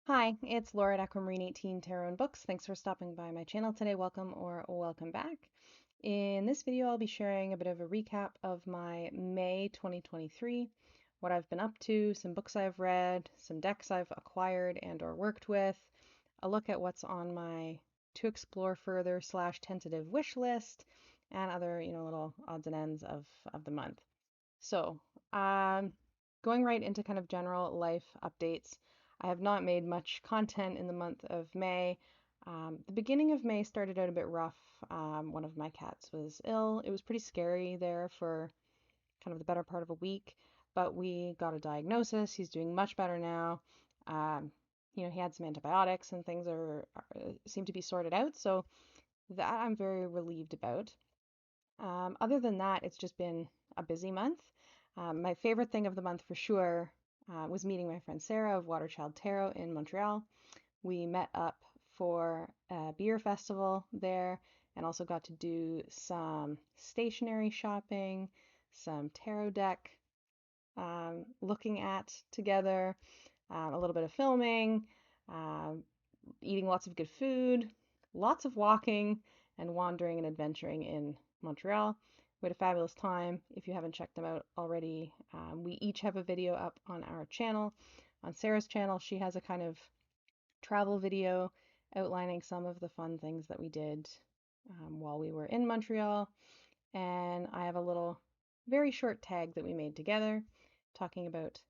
Hi, it's Laura at Aquamarine18 Tarot and Books. Thanks for stopping by my channel today. Welcome or welcome back. In this video, I'll be sharing a bit of a recap of my May 2023, what I've been up to, some books I've read, some decks I've acquired and or worked with, a look at what's on my to explore further slash tentative wish list, and other, little odds and ends of the month. So, um, going right into kind of general life updates, I have not made much content in the month of May. The beginning of May started out a bit rough. One of my cats was ill. It was pretty scary there for kind of the better part of a week, but we got a diagnosis. He's doing much better now. Um, he had some antibiotics and things seem to be sorted out, so that I'm very relieved about. Other than that, it's just been a busy month. My favorite thing of the month for sure was meeting my friend Sarah of Waterchild Tarot in Montreal. We met up for a beer festival there and also got to do some stationery shopping, some tarot deck looking at together, a little bit of filming, um, eating lots of good food, lots of walking and wandering and adventuring in Montreal. We had a fabulous time. If you haven't checked them out already, we each have a video up on our channel. On Sarah's channel, she has a kind of travel video outlining some of the fun things that we did while we were in Montreal. And I have a little, very short tag that we made together talking about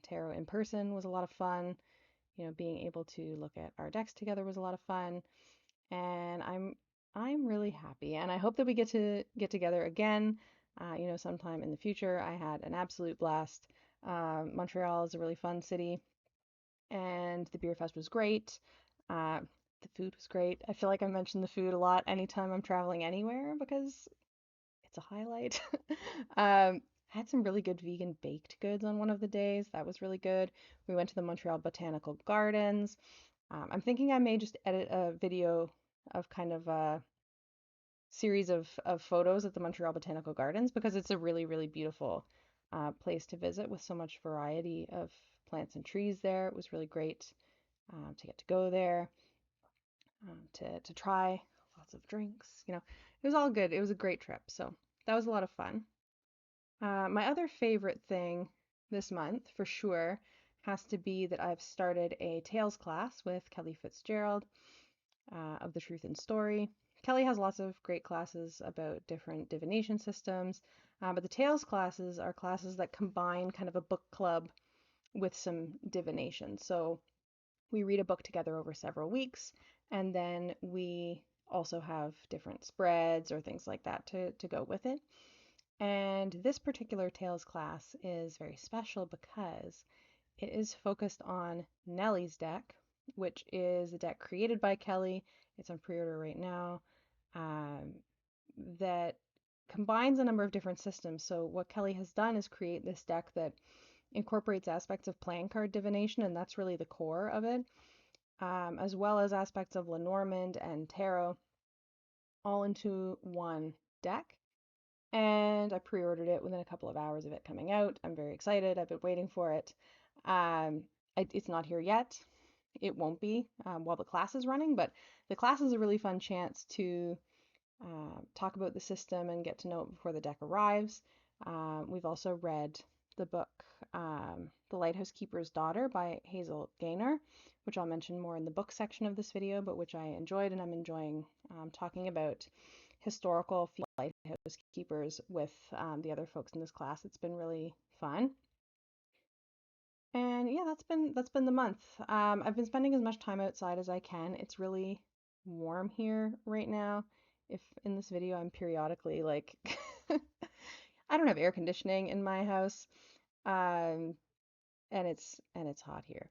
tarot in person was a lot of fun. Being able to look at our decks together was a lot of fun, and I'm really happy, and I hope that we get to get together again, sometime in the future. I had an absolute blast. Montreal is a really fun city, and the beer fest was great. Uh, the food was great. I feel like I mention the food a lot anytime I'm traveling anywhere because it's a highlight. Had some really good vegan baked goods on one of the days. That was really good. We went to the Montreal Botanical Gardens. I'm thinking I may just edit a video of kind of a series of photos at the Montreal Botanical Gardens because it's a really, really beautiful place to visit with so much variety of plants and trees there. It was really great to get to go there, to try lots of drinks. It was all good. It was a great trip. So that was a lot of fun. My other favorite thing this month, for sure, has to be that I've started a Tales class with Kelly Fitzgerald of The Truth in Story. Kelly has lots of great classes about different divination systems, but the Tales classes are classes that combine kind of a book club with some divination. So we read a book together over several weeks, and then we also have different spreads or things like that to go with it. And this particular Tales class is very special because it is focused on Nellie's deck, which is a deck created by Kelly. It's on pre-order right now. Um, that combines a number of different systems. So what Kelly has done is create this deck that incorporates aspects of playing card divination, and that's really the core of it, as well as aspects of Lenormand and tarot, all into one deck. And I pre-ordered it within a couple of hours of it coming out. I'm very excited. I've been waiting for it. Um, it's not here yet. It won't be while the class is running, but the class is a really fun chance to talk about the system and get to know it before the deck arrives. We've also read the book The Lighthouse Keeper's Daughter by Hazel Gaynor, which I'll mention more in the book section of this video, but which I enjoyed, and I'm enjoying talking about historical lighthouse keepers with the other folks in this class. It's been really fun. And yeah, that's been the month. I've been spending as much time outside as I can. It's really warm here right now. If in this video I'm periodically like I don't have air conditioning in my house. Um, and it's hot here.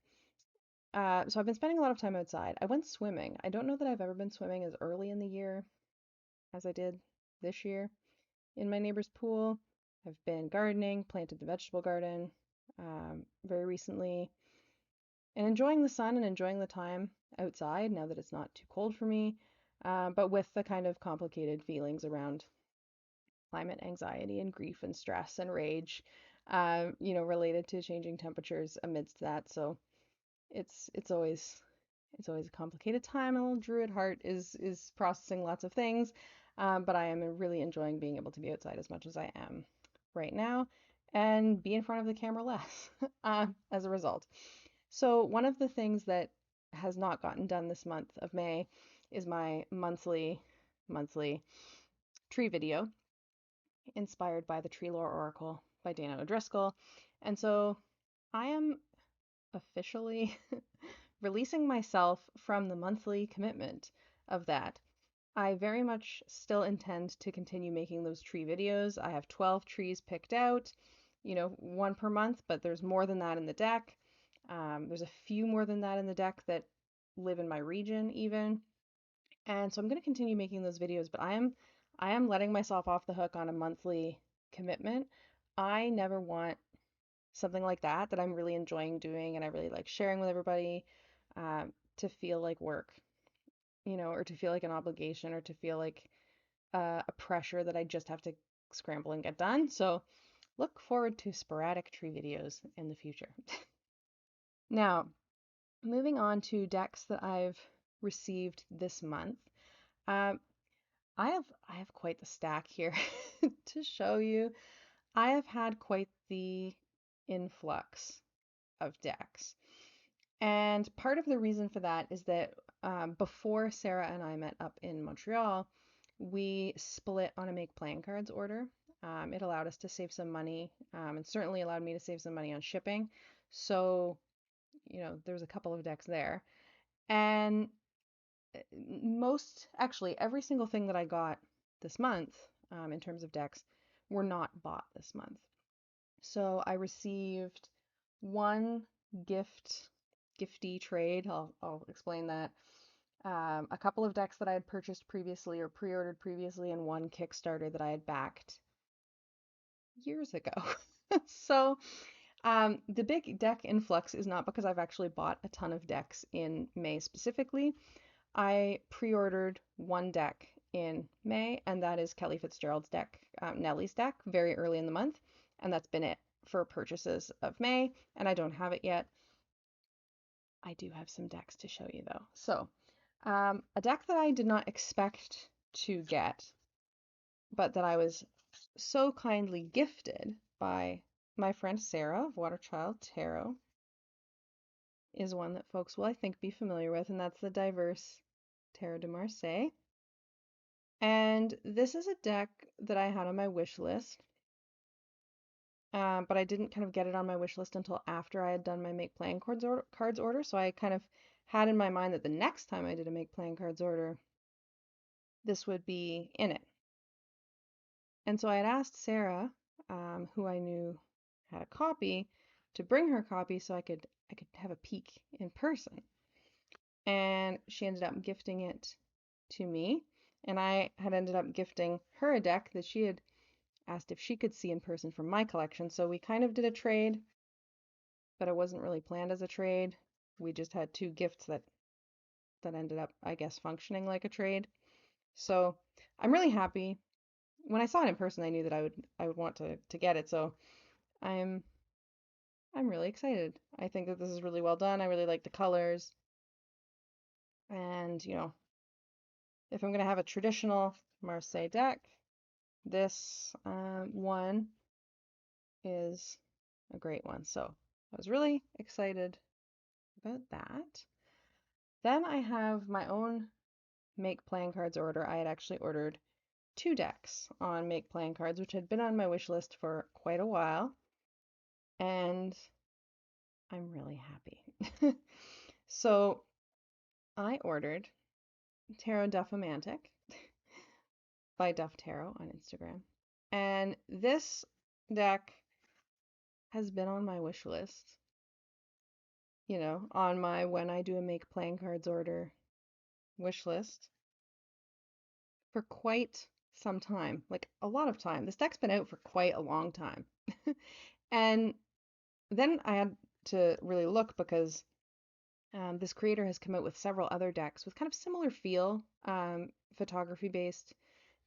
So I've been spending a lot of time outside. I went swimming. I don't know that I've ever been swimming as early in the year as I did this year in my neighbor's pool. I've been gardening, planted the vegetable garden very recently, and enjoying the sun and enjoying the time outside now that it's not too cold for me, but with the kind of complicated feelings around climate anxiety and grief and stress and rage, related to changing temperatures amidst that. So it's always a complicated time. A little druid heart is processing lots of things, but I am really enjoying being able to be outside as much as I am right now and be in front of the camera less as a result. So one of the things that has not gotten done this month of May is my monthly tree video inspired by the Tree Lore Oracle by Dana O'Driscoll. And so I am officially releasing myself from the monthly commitment of that. I very much still intend to continue making those tree videos. I have 12 trees picked out, one per month, but there's more than that in the deck. There's a few more than that in the deck that live in my region even. And so I'm going to continue making those videos, but I am letting myself off the hook on a monthly commitment. I never want something like that I'm really enjoying doing and I really like sharing with everybody, to feel like work, or to feel like an obligation or to feel like a pressure that I just have to scramble and get done. So look forward to sporadic tree videos in the future. Now, moving on to decks that I've received this month. Um, I have quite the stack here to show you. I have had quite the influx of decks. And part of the reason for that is that before Sarah and I met up in Montreal, we split on a make playing cards order. It allowed us to save some money, and certainly allowed me to save some money on shipping. So, there's a couple of decks there. And actually, every single thing that I got this month, in terms of decks, were not bought this month. So I received one gifty trade. I'll explain that. A couple of decks that I had purchased previously or pre-ordered previously, and one Kickstarter that I had backed years ago. So the big deck influx is not because I've actually bought a ton of decks in May specifically. I pre-ordered one deck in May, and that is Kelly Fitzgerald's deck, Nellie's deck, very early in the month, and that's been it for purchases of May, and I don't have it yet. I do have some decks to show you though. So, a deck that I did not expect to get, but that I was so kindly gifted by my friend Sarah of Waterchild Tarot, is one that folks will, I think, be familiar with, and that's the Diverse Tarot de Marseille. And this is a deck that I had on my wish list, but I didn't kind of get it on my wish list until after I had done my Make Playing Cards order. So I kind of had in my mind that the next time I did a Make Playing Cards order, this would be in it. And so I had asked Sarah, who I knew had a copy, to bring her copy so I could have a peek in person. And she ended up gifting it to me, and I had ended up gifting her a deck that she had asked if she could see in person from my collection. So we kind of did a trade, but it wasn't really planned as a trade. We just had two gifts that ended up, I guess, functioning like a trade. So I'm really happy. When I saw it in person, I knew that I would want to get it. So I'm really excited. I think that this is really well done. I really like the colors. And, if I'm going to have a traditional Marseille deck, this one is a great one. So I was really excited about that. Then I have my own Make Playing Cards order. I had actually ordered two decks on Make Playing Cards, which had been on my wish list for quite a while, and I'm really happy. So I ordered Tarot Duffomantic by Duff Tarot on Instagram, and this deck has been on my wish list, on my when I do a Make Playing Cards order wish list for quite some time, like a lot of time. This deck's been out for quite a long time. And then I had to really look because this creator has come out with several other decks with kind of similar feel, photography based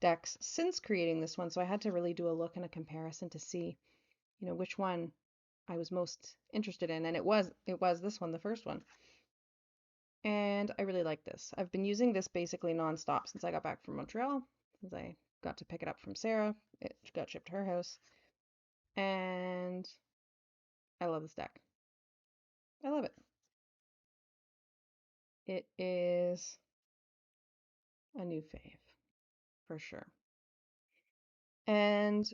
decks since creating this one. So I had to really do a look and a comparison to see, which one I was most interested in, and it was this one, the first one. And I really like this. I've been using this basically nonstop since I got back from Montreal, since I got to pick it up from Sarah. It got shipped to her house, and I love this deck. I love it. It is a new fave for sure. And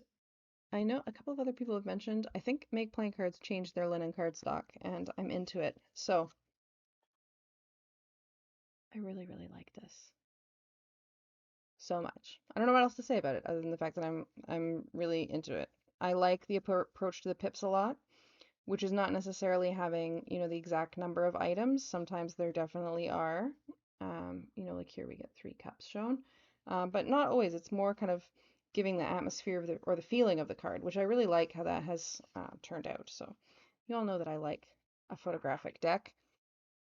I know a couple of other people have mentioned, I think Make Playing Cards changed their linen card stock, and I'm into it. So I really, really like this so much. I don't know what else to say about it other than the fact that I'm really into it. I like the approach to the pips a lot, which is not necessarily having, the exact number of items. Sometimes there definitely are. Like here we get 3 cups shown, but not always. It's more kind of giving the atmosphere of or the feeling of the card, which I really like how that has turned out. So you all know that I like a photographic deck.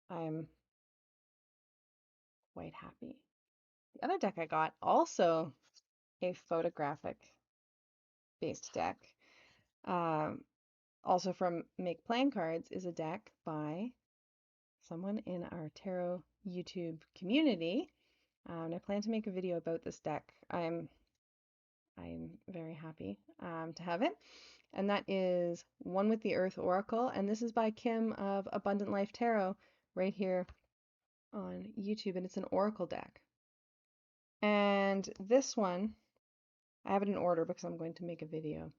I'm quite happy. The other deck I got, also a photographic based deck, um, also from Make Playing Cards, is a deck by someone in our tarot YouTube community. And I plan to make a video about this deck. I'm very happy to have it. And that is One with the Earth Oracle. And this is by Kim of Abundant Life Tarot right here on YouTube. And it's an Oracle deck. And this one, I have it in order because I'm going to make a video.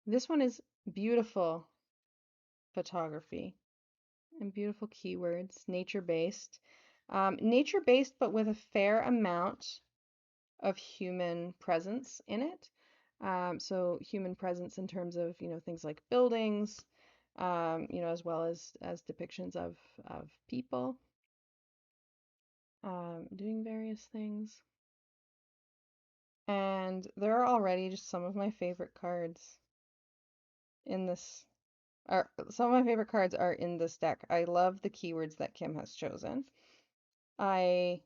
This one is beautiful photography and beautiful keywords, nature-based. Nature-based, but with a fair amount of human presence in it. So human presence in terms of, things like buildings, as well as depictions of people doing various things. And there are already just some of my favorite cards in this. Some of my favorite cards are in this deck. I love the keywords that Kim has chosen. I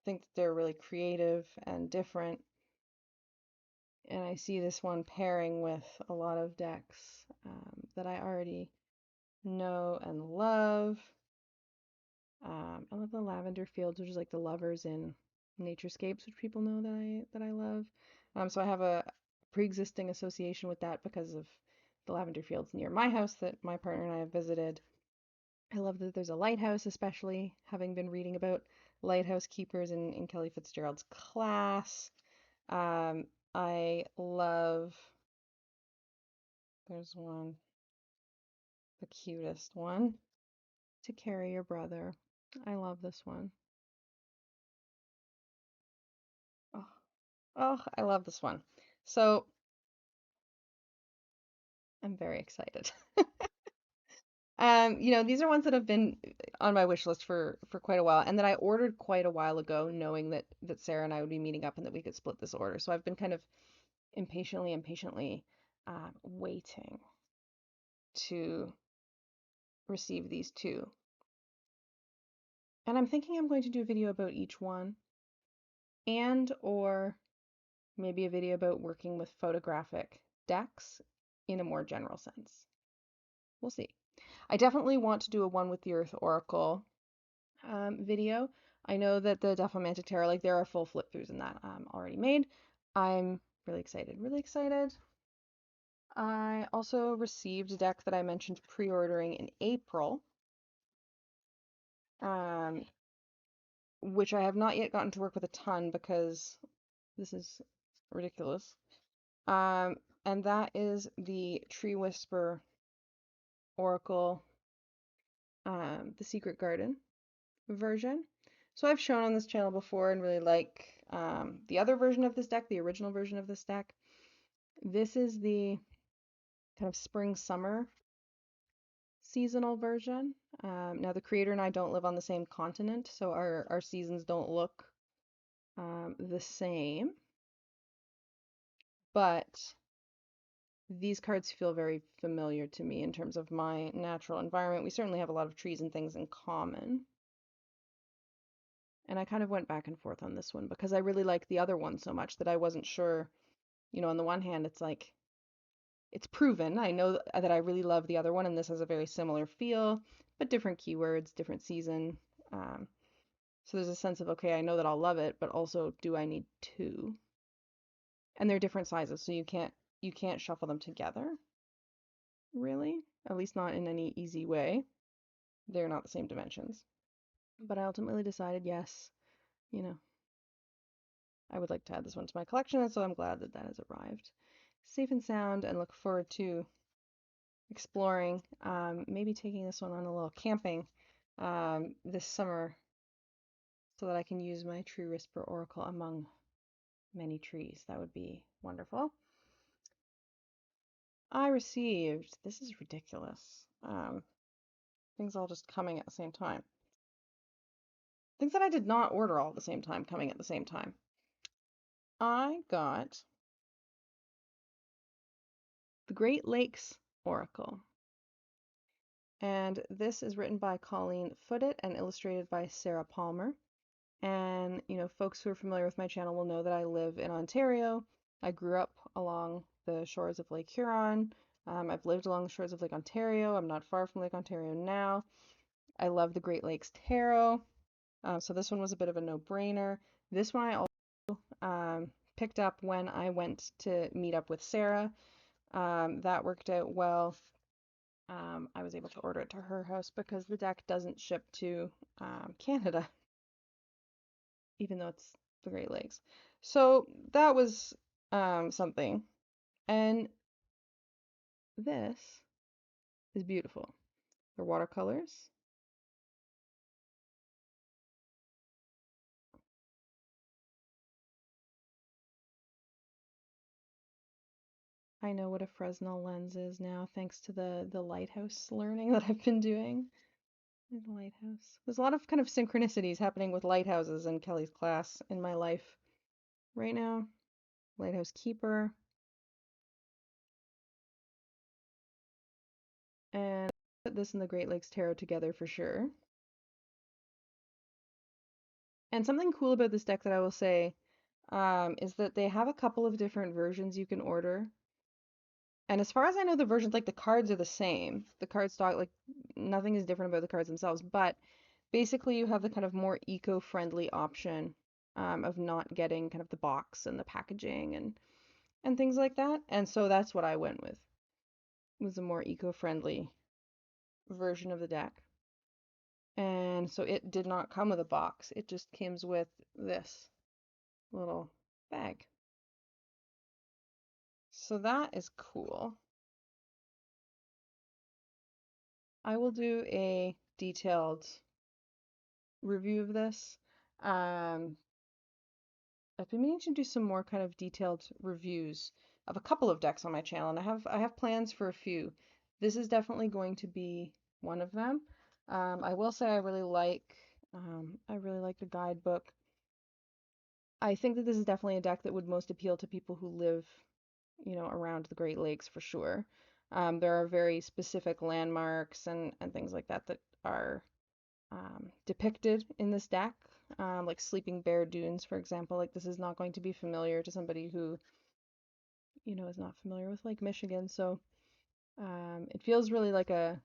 think that they're really creative and different. And I see this one pairing with a lot of decks that I already know and love. I love the Lavender Fields, which is like the lovers in Naturescapes, which people know that I love. So I have a pre-existing association with that because of the lavender fields near my house that my partner and I have visited. I love that there's a lighthouse, especially having been reading about lighthouse keepers in Kelly Fitzgerald's class. I love, there's one, the cutest one, To Carry Your Brother. I love this one. Oh, oh, I love this one. So I'm very excited. These are ones that have been on my wish list for quite a while, and that I ordered quite a while ago, knowing that Sarah and I would be meeting up and that we could split this order. So I've been kind of impatiently waiting to receive these two. And I'm thinking I'm going to do a video about each one, and or maybe a video about working with photographic decks in a more general sense. We'll see. I definitely want to do a One with the Earth Oracle video. I know that the Defimantic Tarot, like there are full flip throughs in that already made. I'm really excited, really excited. I also received a deck that I mentioned pre-ordering in April, which I have not yet gotten to work with a ton because this is ridiculous. And that is the Tree Whisper Oracle, the Secret Garden version. So I've shown on this channel before and really like the other version of this deck, the original version of this deck. This is the kind of spring summer seasonal version. Now the creator and I don't live on the same continent, so our seasons don't look the same, but these cards feel very familiar to me in terms of my natural environment. We certainly have a lot of trees and things in common. And I kind of went back and forth on this one because I really like the other one so much that I wasn't sure, on the one hand, it's like it's proven. I know that I really love the other one, and this has a very similar feel, but different keywords, different season. Um, so there's a sense of, okay, I know that I'll love it, but also, do I need two? And they're different sizes, so you can't shuffle them together, really, at least not in any easy way. They're not the same dimensions. But I ultimately decided, yes, you know, I would like to add this one to my collection, and so I'm glad that that has arrived safe and sound, and look forward to exploring, maybe taking this one on a little camping this summer so that I can use my Tree Whisper Oracle among many trees. That would be wonderful. I received, this is ridiculous, things all just coming at the same time. Things that I did not order all at the same time coming at the same time. I got the Great Lakes Oracle. And this is written by Colleen Foote and illustrated by Sarah Palmer. And, folks who are familiar with my channel will know that I live in Ontario. I grew up along the shores of Lake Huron. I've lived along the shores of Lake Ontario. I'm not far from Lake Ontario now. I love the Great Lakes Tarot. So this one was a bit of a no-brainer. This one I also picked up when I went to meet up with Sarah. That worked out well. I was able to order it to her house because the deck doesn't ship to Canada, even though it's the Great Lakes. So that was something. And this is beautiful. They're watercolors. I know what a Fresnel lens is now, thanks to the lighthouse learning that I've been doing. The lighthouse. There's a lot of kind of synchronicities happening with lighthouses in Kelly's class in my life right now. Lighthouse Keeper. And put this in the Great Lakes Tarot together for sure. And something cool about this deck that I will say is that they have a couple of different versions you can order. And as far as I know, the versions, like the cards are the same. The card stock, like nothing is different about the cards themselves. But basically, you have the kind of more eco-friendly option of not getting kind of the box and the packaging and things like that. And so that's what I went with, was a more eco-friendly version of the deck. And so it did not come with a box. It just comes with this little bag. So that is cool. I will do a detailed review of this. I've been meaning to do some more kind of detailed reviews of a couple of decks on my channel, and I have plans for a few. This is definitely going to be one of them. I will say I really like the guidebook. I think that this is definitely a deck that would most appeal to people who live, around the Great Lakes for sure. There are very specific landmarks and things like that that are depicted in this deck, like Sleeping Bear Dunes, for example. Like this is not going to be familiar to somebody who, is not familiar with Lake Michigan. So it feels really like a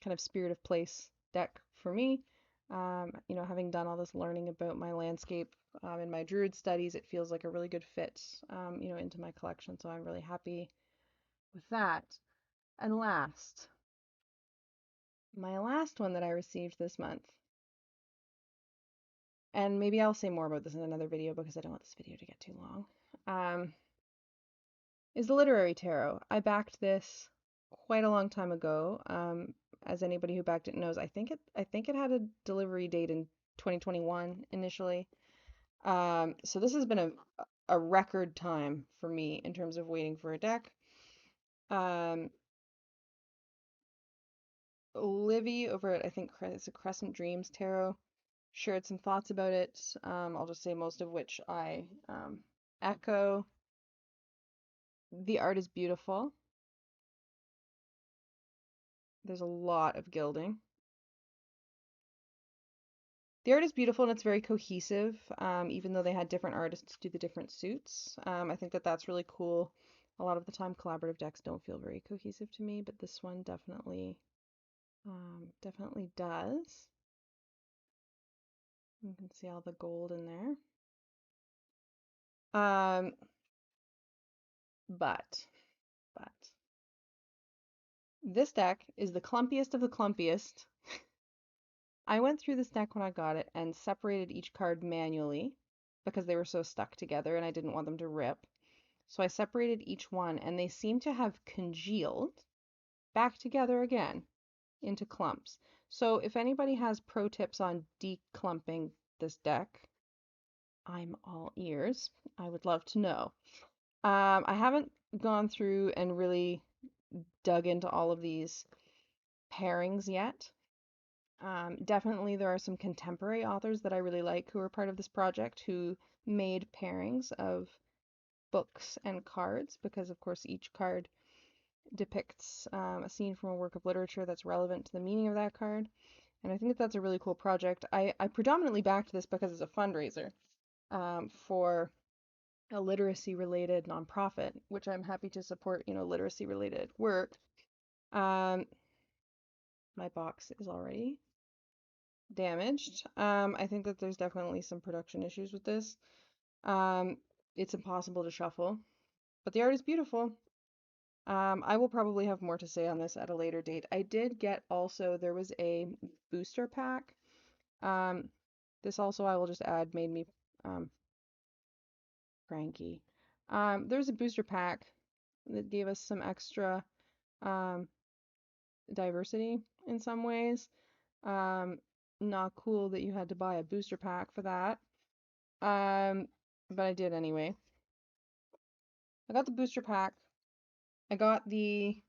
kind of spirit of place deck for me. Having done all this learning about my landscape in my Druid studies, it feels like a really good fit, into my collection. So I'm really happy with that. And my last one that I received this month, and maybe I'll say more about this in another video because I don't want this video to get too long, is the Literary Tarot. I backed this quite a long time ago. As anybody who backed it knows, I think it had a delivery date in 2021 initially. So this has been a record time for me in terms of waiting for a deck. Livy over at, I think it's a Crescent Dreams Tarot, shared some thoughts about it. I'll just say most of which I echo. The art is beautiful. There's a lot of gilding. The art is beautiful and it's very cohesive, even though they had different artists do the different suits. I think that that's really cool. A lot of the time, collaborative decks don't feel very cohesive to me, but this one definitely does. You can see all the gold in there. Um, but, but, this deck is the clumpiest of the clumpiest. I went through this deck when I got it and separated each card manually because they were so stuck together and I didn't want them to rip. So I separated each one and they seem to have congealed back together again into clumps. So if anybody has pro tips on declumping this deck, I'm all ears. I would love to know. I haven't gone through and really dug into all of these pairings yet. Definitely there are some contemporary authors that I really like who are part of this project who made pairings of books and cards because of course each card depicts a scene from a work of literature that's relevant to the meaning of that card. And I think that that's a really cool project. I predominantly backed this because it's a fundraiser for a literacy related nonprofit, which I'm happy to support, literacy related work. Um, my box is already damaged. I think that there's definitely some production issues with this. Um, it's impossible to shuffle, but the art is beautiful. I will probably have more to say on this at a later date. I did get also, there was a booster pack. Um, this also, I will just add, made me um, cranky. There's a booster pack that gave us some extra um, diversity in some ways. Um, Not cool that you had to buy a booster pack for that. But I did anyway. I got the booster pack. I got the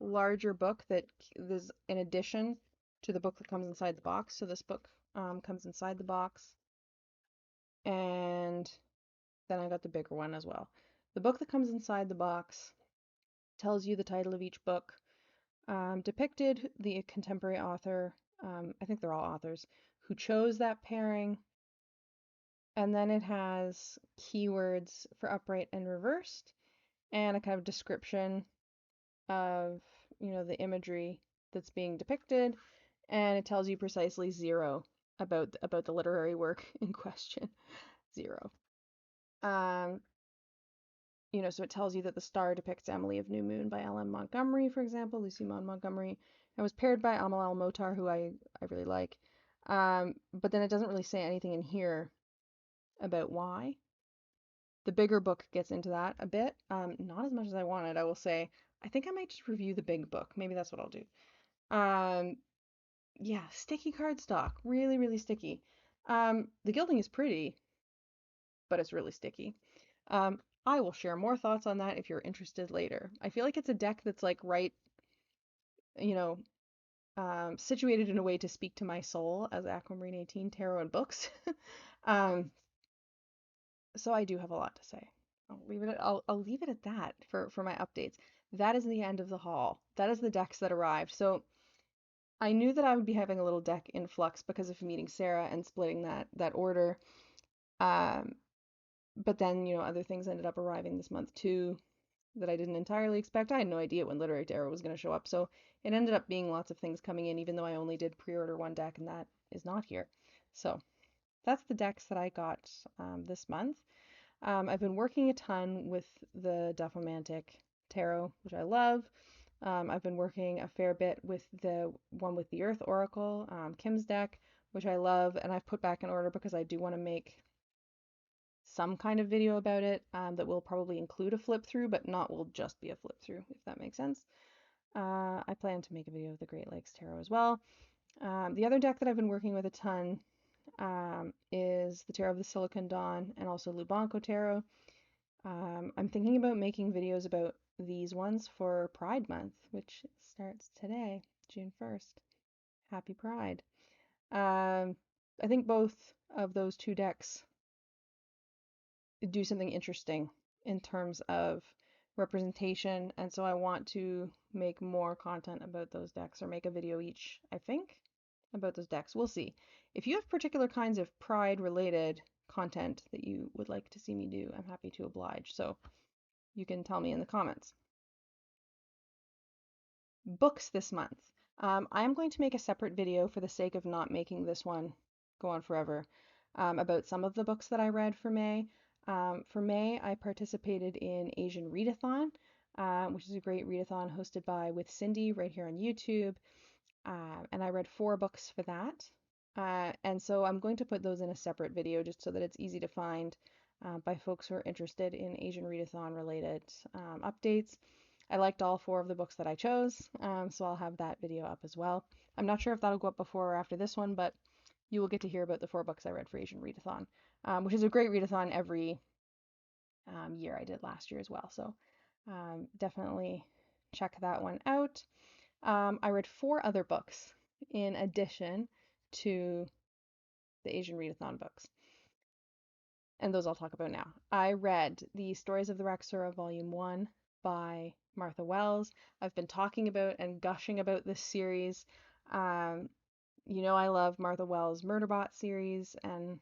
larger book that is in addition to the book that comes inside the box. So this book comes inside the box, and then I got the bigger one as well. The book that comes inside the box tells you the title of each book, depicted the contemporary author, I think they're all authors, who chose that pairing, and then it has keywords for upright and reversed, and a kind of description of, the imagery that's being depicted, and it tells you precisely 0 about the literary work in question. 0. Um, so it tells you that the star depicts Emily of New Moon by L.M. Montgomery, for example, Lucy Maud Montgomery, and was paired by Amal Al-Motar, who I really like. But then it doesn't really say anything in here about why. The bigger book gets into that a bit, not as much as I wanted, I will say. I think I might just review the big book. Maybe that's what I'll do. Yeah, sticky cardstock, really, really sticky. The gilding is pretty, but it's really sticky. I will share more thoughts on that if you're interested later. I feel like it's a deck that's like right, you know, situated in a way to speak to my soul as Aquamarine 18 Tarot and books. um, so I do have a lot to say. I'll leave it at that for my updates. That is the end of the haul. That is the decks that arrived. So I knew that I would be having a little deck influx because of meeting Sarah and splitting that order. Um, but then, other things ended up arriving this month too that I didn't entirely expect. I had no idea when Literary Tarot was going to show up, so it ended up being lots of things coming in, even though I only did pre-order one deck, and that is not here. So that's the decks that I got this month. I've been working a ton with the Duffomantic Tarot, which I love. I've been working a fair bit with the one with the Earth Oracle, Kim's deck, which I love, and I've put back in order because I do want to make some kind of video about it that will probably include a flip through, but not will just be a flip through, if that makes sense. I plan to make a video of the Great Lakes Tarot as well. The other deck that I've been working with a ton is the Tarot of the Silicon Dawn and also Lubanko Tarot. I'm thinking about making videos about these ones for Pride Month, which starts today, June 1st. Happy Pride. I think both of those two decks do something interesting in terms of representation, and so I want to make more content about those decks or make a video each, I think, about those decks. We'll see. If you have particular kinds of Pride related content that you would like to see me do, I'm happy to oblige. So you can tell me in the comments. Books this month. I am going to make a separate video for the sake of not making this one go on forever, about some of the books that I read for May. For May, I participated in Asian Readathon, which is a great readathon hosted by With Cindy right here on YouTube. And I read 4 books for that. And so I'm going to put those in a separate video just so that it's easy to find by folks who are interested in Asian Readathon related updates. I liked all 4 of the books that I chose, so I'll have that video up as well. I'm not sure if that'll go up before or after this one, but you will get to hear about the 4 books I read for Asian Readathon, which is a great readathon every year. I did last year as well, so definitely check that one out. I read 4 other books in addition to the Asian Readathon books, and those I'll talk about now. I read The Stories of the Raksura Volume 1 by Martha Wells. I've been talking about and gushing about this series. Um, I love Martha Wells' Murderbot series, and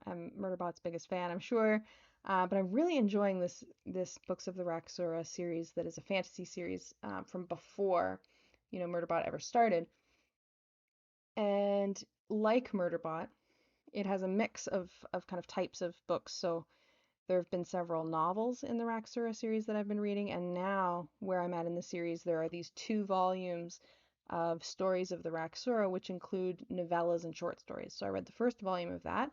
I'm Murderbot's biggest fan, I'm sure. But I'm really enjoying this Books of the Raksura series that is a fantasy series from before, Murderbot ever started. And like Murderbot, it has a mix of kind of types of books. So there have been several novels in the Raksura series that I've been reading, and now where I'm at in the series, there are these 2 volumes of Stories of the Raksura, which include novellas and short stories. So I read the first volume of that.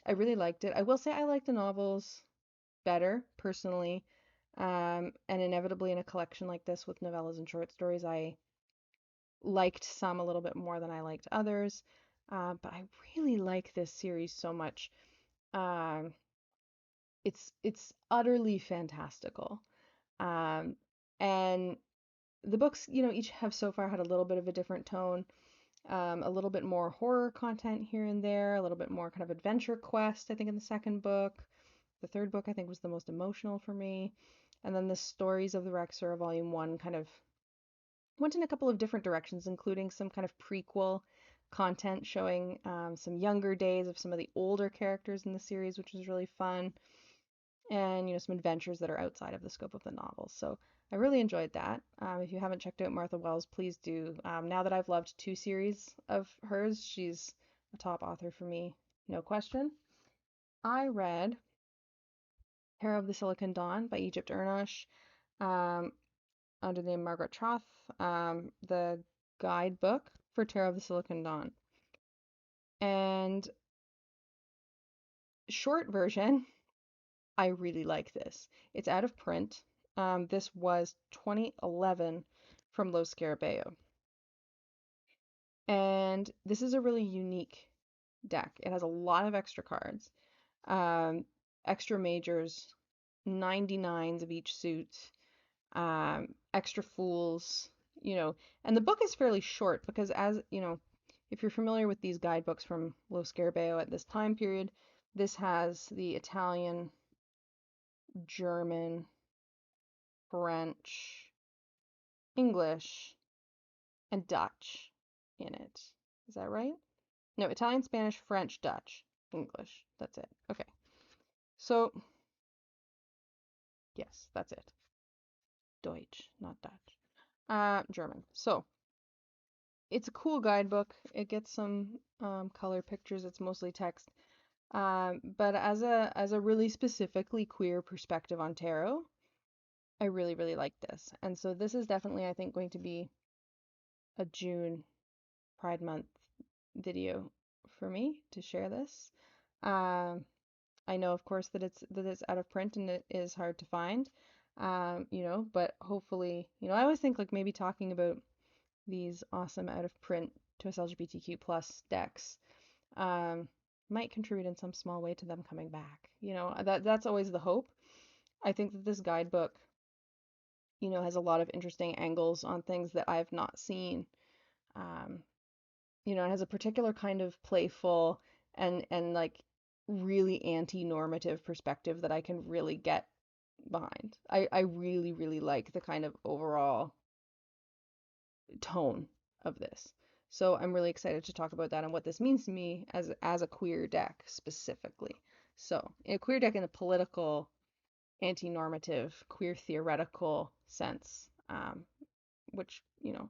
I really liked it. I will say I like the novels better, personally. And inevitably in a collection like this with novellas and short stories, I liked some a little bit more than I liked others. But I really like this series so much. Um, it's utterly fantastical. Um, and the books, each have so far had a little bit of a different tone. A little bit more horror content here and there, a little bit more kind of adventure quest, I think, in the second book. The third book, I think, was the most emotional for me. And then the Stories of the Raksura Volume 1 kind of went in a couple of different directions, including some kind of prequel content showing some younger days of some of the older characters in the series, which was really fun, and some adventures that are outside of the scope of the novel. So I really enjoyed that. If you haven't checked out Martha Wells, please do. Now that I've loved 2 series of hers, she's a top author for me, no question. I read Hero of the Silicon Dawn by Egypt Ernosh, um, under the name Margaret Troth, the guidebook for Terror of the Silicon Dawn. And short version, I really like this. It's out of print. This was 2011 from Lo Scarabeo. And this is a really unique deck. It has a lot of extra cards, um, extra majors, 99s of each suit, extra fools, and the book is fairly short because, as if you're familiar with these guidebooks from Lo Scarabeo at this time period, this has the Italian, German, French, English, and Dutch in it. Is that right? No, Italian, Spanish, French, Dutch, English. That's it. Okay. So, yes, that's it. Deutsch, not Dutch. German. So, it's a cool guidebook. It gets some color pictures. It's mostly text. But as a really specifically queer perspective on tarot, I really, really like this. And so this is definitely, I think, going to be a June Pride Month video for me to share this. Um, I know, of course, that it's out of print and it is hard to find. But hopefully, I always think like maybe talking about these awesome out of print to us LGBTQ plus decks um, might contribute in some small way to them coming back. That's always the hope. I think that this guidebook, has a lot of interesting angles on things that I've not seen. Um, it has a particular kind of playful and like really anti-normative perspective that I can really get behind. I really, really like the kind of overall tone of this. So I'm really excited to talk about that and what this means to me as a queer deck specifically. So, a queer deck in a political anti-normative, queer theoretical sense, which,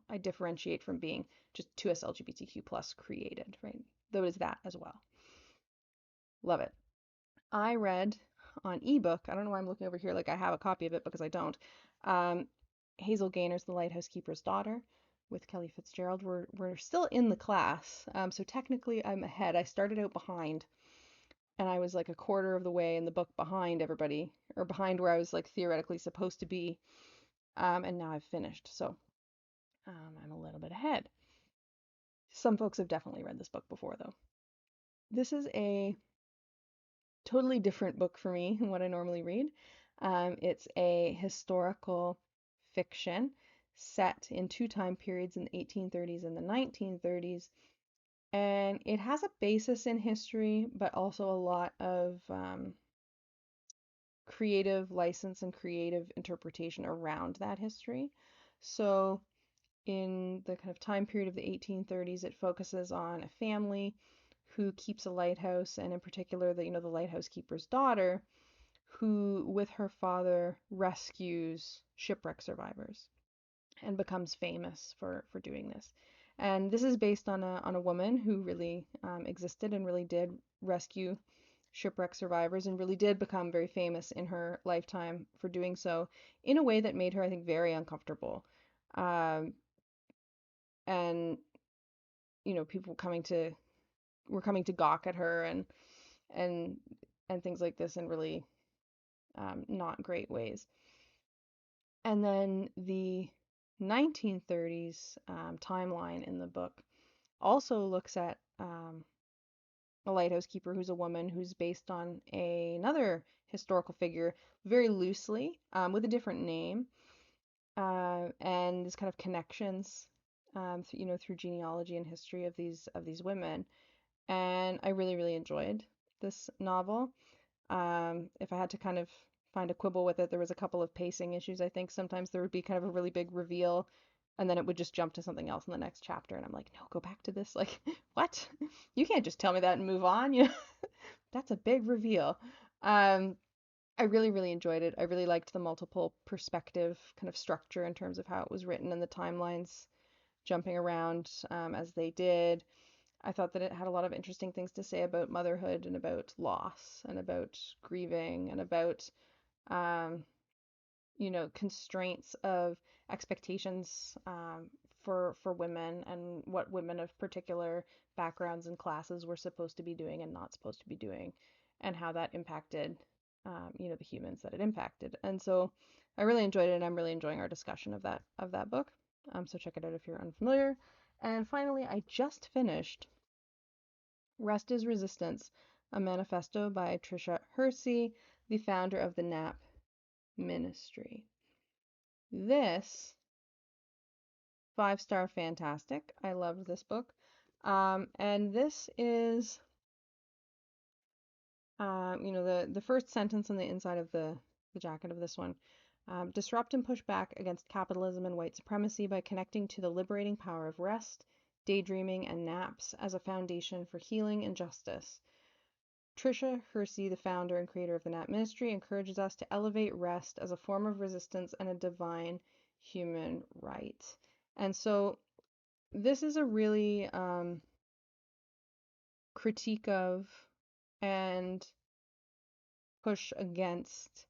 I differentiate from being just 2S LGBTQ plus created, right? Though it is that as well. Love it. I read on ebook, I don't know why I'm looking over here like I have a copy of it because I don't. Um, Hazel Gaynor's The Lighthouse Keeper's Daughter with Kelly Fitzgerald. We're still in the class, so technically I'm ahead. I started out behind, and I was like a quarter of the way in the book behind everybody, or behind where I was like theoretically supposed to be, and now I've finished, so I'm a little bit ahead. Some folks have definitely read this book before, though. This is a totally different book for me than what I normally read. It's a historical fiction set in two time periods in the 1830s and the 1930s. And it has a basis in history, but also a lot of creative license and creative interpretation around that history. So, in the kind of time period of the 1830s, it focuses on a family who keeps a lighthouse, and in particular, the lighthouse keeper's daughter, who, with her father, rescues shipwreck survivors and becomes famous for doing this. And this is based on a woman who really existed and really did rescue shipwreck survivors and really did become very famous in her lifetime for doing so in a way that made her, I think, very uncomfortable. Um, and people were coming to gawk at her and and things like this in really not great ways. And then the 1930s timeline in the book also looks at a lighthouse keeper who's a woman who's based on another historical figure very loosely with a different name, and these kind of connections, through genealogy and history of these women. And I really, really enjoyed this novel. If I had to kind of find a quibble with it, there was a couple of pacing issues. I think sometimes there would be kind of a really big reveal, and then it would just jump to something else in the next chapter, and I'm like, no, go back to this. Like, what? You can't just tell me that and move on. That's a big reveal. Um, I really, really enjoyed it. I really liked the multiple perspective kind of structure in terms of how it was written and the timelines jumping around as they did. I thought that it had a lot of interesting things to say about motherhood and about loss and about grieving and about, um, constraints of expectations for women and what women of particular backgrounds and classes were supposed to be doing and not supposed to be doing, and how that impacted, the humans that it impacted. And so I really enjoyed it, and I'm really enjoying our discussion of that book. So check it out if you're unfamiliar. And finally, I just finished Rest is Resistance, a manifesto by Tricia Hersey, the founder of the NAP ministry. This, five-star fantastic. I loved this book. And this is, the first sentence on the inside of the jacket of this one. Disrupt and push back against capitalism and white supremacy by connecting to the liberating power of rest, daydreaming, and naps as a foundation for healing and justice. Tricia Hersey, the founder and creator of the NAP Ministry, encourages us to elevate rest as a form of resistance and a divine human right. And so this is a really critique of and push against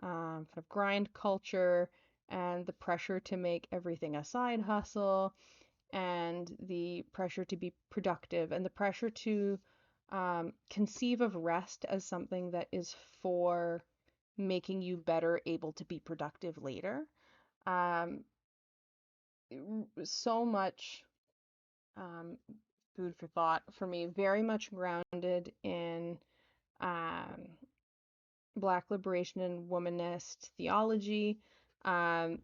kind of grind culture and the pressure to make everything a side hustle and the pressure to be productive and the pressure to conceive of rest as something that is for making you better able to be productive later. Um, so much um, food for thought for me, very much grounded in um, Black liberation and womanist theology. Um,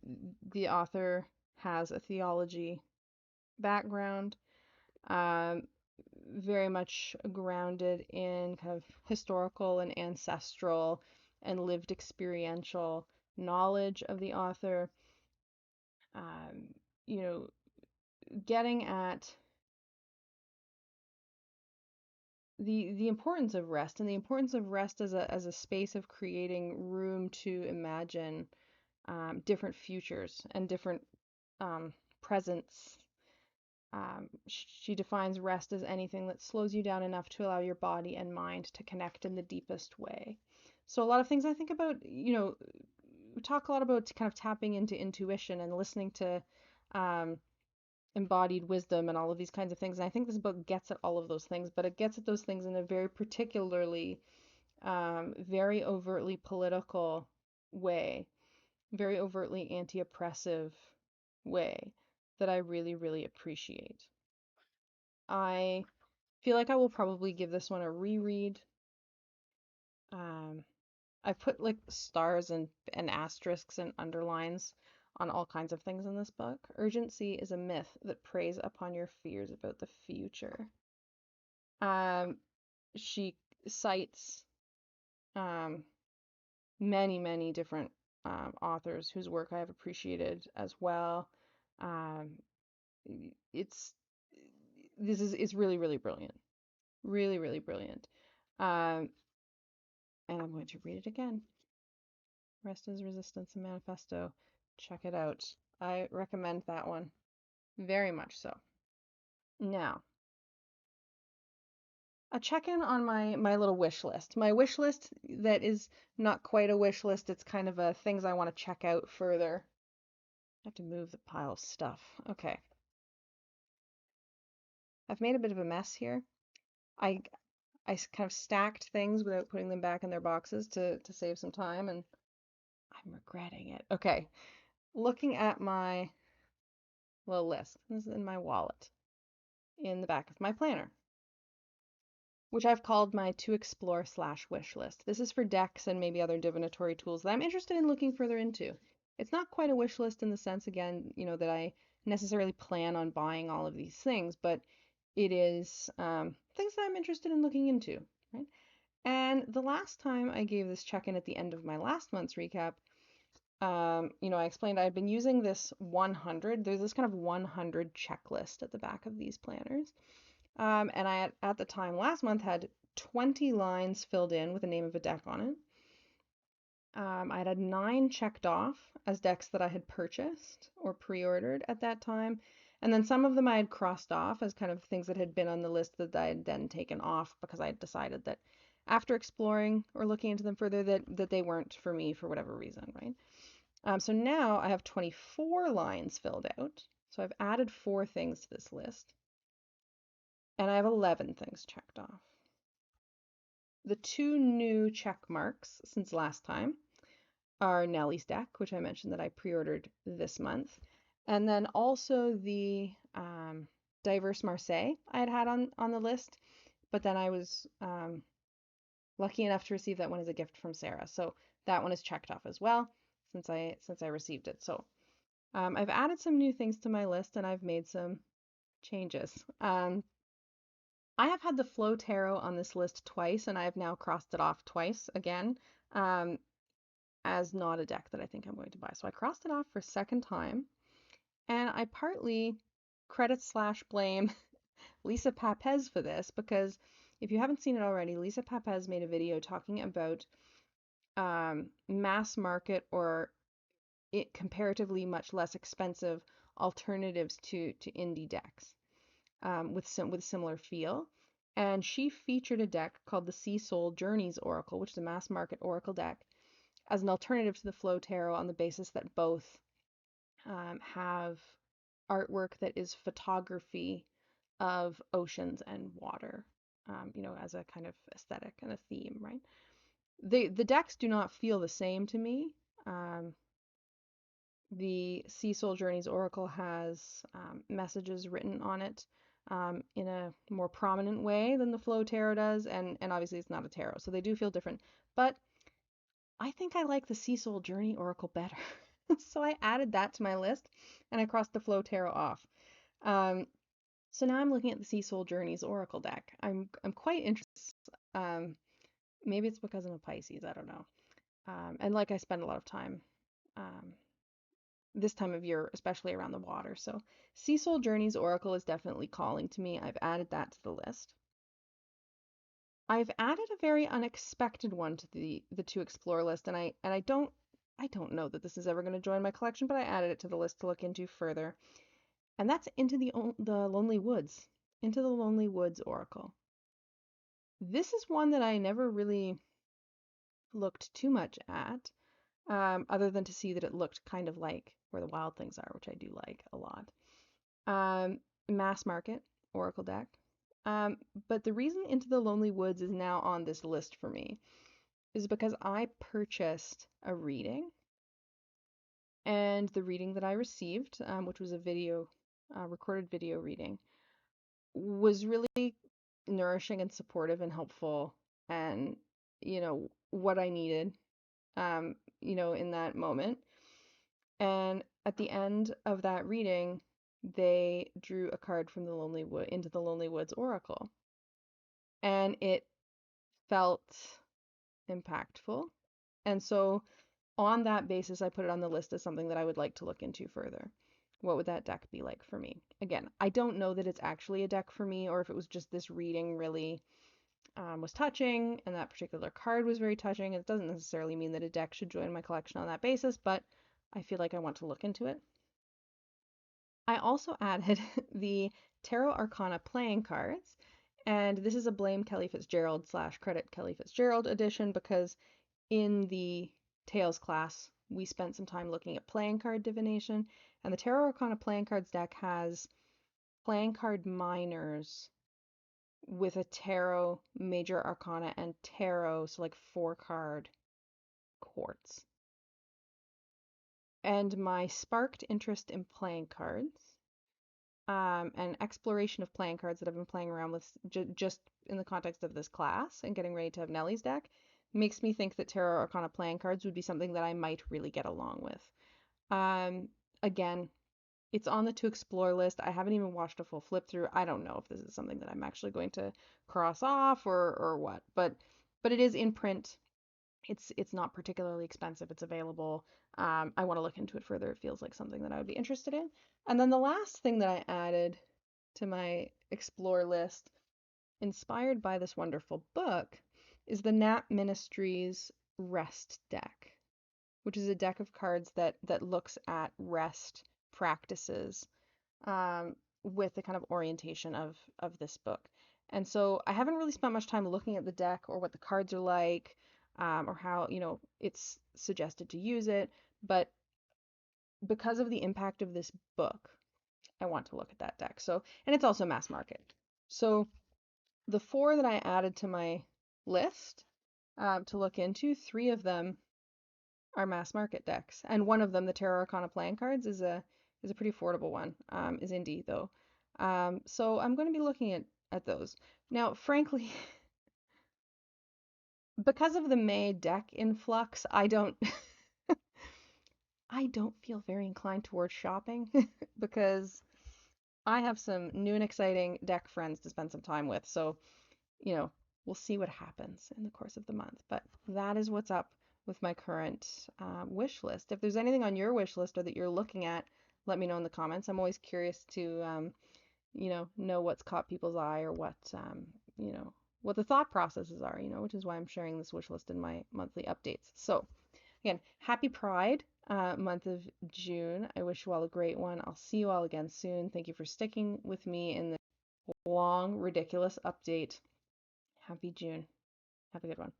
the author has a theology background, um, very much grounded in kind of historical and ancestral and lived experiential knowledge of the author. Um, you know, getting at the importance of rest and the importance of rest as a space of creating room to imagine different futures and different presents. She defines rest as anything that slows you down enough to allow your body and mind to connect in the deepest way. So a lot of things I think about, we talk a lot about kind of tapping into intuition and listening to um, embodied wisdom and all of these kinds of things. And I think this book gets at all of those things, but it gets at those things in a very particularly, very overtly political way, very overtly anti-oppressive way that I really, really appreciate. I feel like I will probably give this one a reread. Um, I put like stars and asterisks and underlines on all kinds of things in this book. Urgency is a myth that preys upon your fears about the future. Um, she cites um, many, many different authors whose work I have appreciated as well. Um, it's it's really, really brilliant. Really, really brilliant. Um, and I'm going to read it again. Rest is Resistance, a Manifesto. Check it out. I recommend that one very much so. Now, a check-in on my little wish list. My wish list that is not quite a wish list. It's kind of a things I want to check out further. I have to move the pile of stuff. Okay. I've made a bit of a mess here. I I kind of stacked things without putting them back in their boxes to save some time, and I'm regretting it. Okay. Looking at my little list. This is in my wallet in the back of my planner, which I've called my to explore slash wish list. This is for decks and maybe other divinatory tools that I'm interested in looking further into. It's not quite a wish list in the sense, again, that I necessarily plan on buying all of these things, but it is things that I'm interested in looking into, right? And the last time I gave this check-in at the end of my last month's recap, I explained I'd been using this 100. There's this kind of 100 checklist at the back of these planners. And I, at the time last month, had 20 lines filled in with the name of a deck on it. I'd had 9 checked off as decks that I had purchased or pre-ordered at that time. And then some of them I had crossed off as kind of things that had been on the list that I had then taken off because I had decided that after exploring or looking into them further that they weren't for me for whatever reason, right? So now I have 24 lines filled out. So I've added 4 things to this list. And I have 11 things checked off. The 2 new check marks since last time are Nellie's deck, which I mentioned that I pre-ordered this month, and then also the Diverse Marseille I had on the list, but then I was lucky enough to receive that one as a gift from Sarah, so that one is checked off as well since I received it. So I've added some new things to my list and I've made some changes. I have had the Flow Tarot on this list twice, and I have now crossed it off twice again um, as not a deck that I think I'm going to buy. So I crossed it off for a second time, and I partly credit slash blame Lisa Papez for this because if you haven't seen it already, Lisa Papez made a video talking about mass market or comparatively much less expensive alternatives to indie decks with similar feel. And she featured a deck called the Sea Soul Journeys Oracle, which is a mass market oracle deck, as an alternative to the Flow Tarot on the basis that both have artwork that is photography of oceans and water, as a kind of aesthetic and a theme, right? The decks do not feel the same to me. The Sea Soul Journeys Oracle has messages written on it in a more prominent way than the Flow Tarot does, and obviously it's not a tarot, so they do feel different. But I think I like the Sea Soul Journey Oracle better. So I added that to my list, and I crossed the Flow Tarot off. Um, so now I'm looking at the Sea Soul Journeys Oracle deck. I'm quite interested. Maybe it's because I'm a Pisces, I don't know. And like I spend a lot of time um, this time of year, especially around the water. So Sea Soul Journeys Oracle is definitely calling to me. I've added that to the list. I've added a very unexpected one to the to explore list, and I don't know that this is ever going to join my collection, but I added it to the list to look into further. And that's the Lonely Woods, Into the Lonely Woods Oracle. This is one that I never really looked too much at, other than to see that it looked kind of like Where the Wild Things Are, which I do like a lot. Mass market Oracle deck. Um, but the reason Into the Lonely Woods is now on this list for me is because I purchased a reading, and the reading that I received, which was a recorded video reading, was really nourishing and supportive and helpful, and what I needed, in that moment. And at the end of that reading, they drew a card from the Into the Lonely Woods Oracle, and it felt impactful. And so on that basis, I put it on the list as something that I would like to look into further. What would that deck be like for me? Again, I don't know that it's actually a deck for me, or if it was just this reading really was touching and that particular card was very touching. It doesn't necessarily mean that a deck should join my collection on that basis, but I feel like I want to look into it. I also added the Tarot Arcana playing cards, and this is a Blame Kelly Fitzgerald / Credit Kelly Fitzgerald edition because in the Tales class we spent some time looking at playing card divination, and the Tarot Arcana playing cards deck has playing card minors with a tarot, major arcana, and tarot, so like 4-card courts. And my sparked interest in playing cards, and exploration of playing cards that I've been playing around with just in the context of this class and getting ready to have Nellie's deck, makes me think that Tarot Arcana playing cards would be something that I might really get along with. Again, it's on the to explore list. I haven't even watched a full flip through. I don't know if this is something that I'm actually going to cross off or what, but it is in print. It's not particularly expensive. It's available. I want to look into it further. It feels like something that I would be interested in. And then the last thing that I added to my explore list, inspired by this wonderful book, is the Nat Ministries Rest deck, which is a deck of cards that looks at rest practices, with the kind of orientation of this book. And so I haven't really spent much time looking at the deck or what the cards are like, or how it's suggested to use it, but because of the impact of this book, I want to look at that deck. So, and it's also mass market. So the 4 that I added to my list, to look into, 3 of them are mass market decks, and one of them, the Tarot Arcana playing cards, is a pretty affordable one. Is indie though, so I'm going to be looking at those. Now, frankly, because of the May deck influx, I don't I don't feel very inclined towards shopping because I have some new and exciting deck friends to spend some time with. So, we'll see what happens in the course of the month. But that is what's up with my current wish list. If there's anything on your wish list or that you're looking at, let me know in the comments. I'm always curious to, know what's caught people's eye, or what the thought processes are, which is why I'm sharing this wish list in my monthly updates. So, again, happy Pride month of June. I wish you all a great one. I'll see you all again soon. Thank you for sticking with me in this long, ridiculous update. Happy June. Have a good one.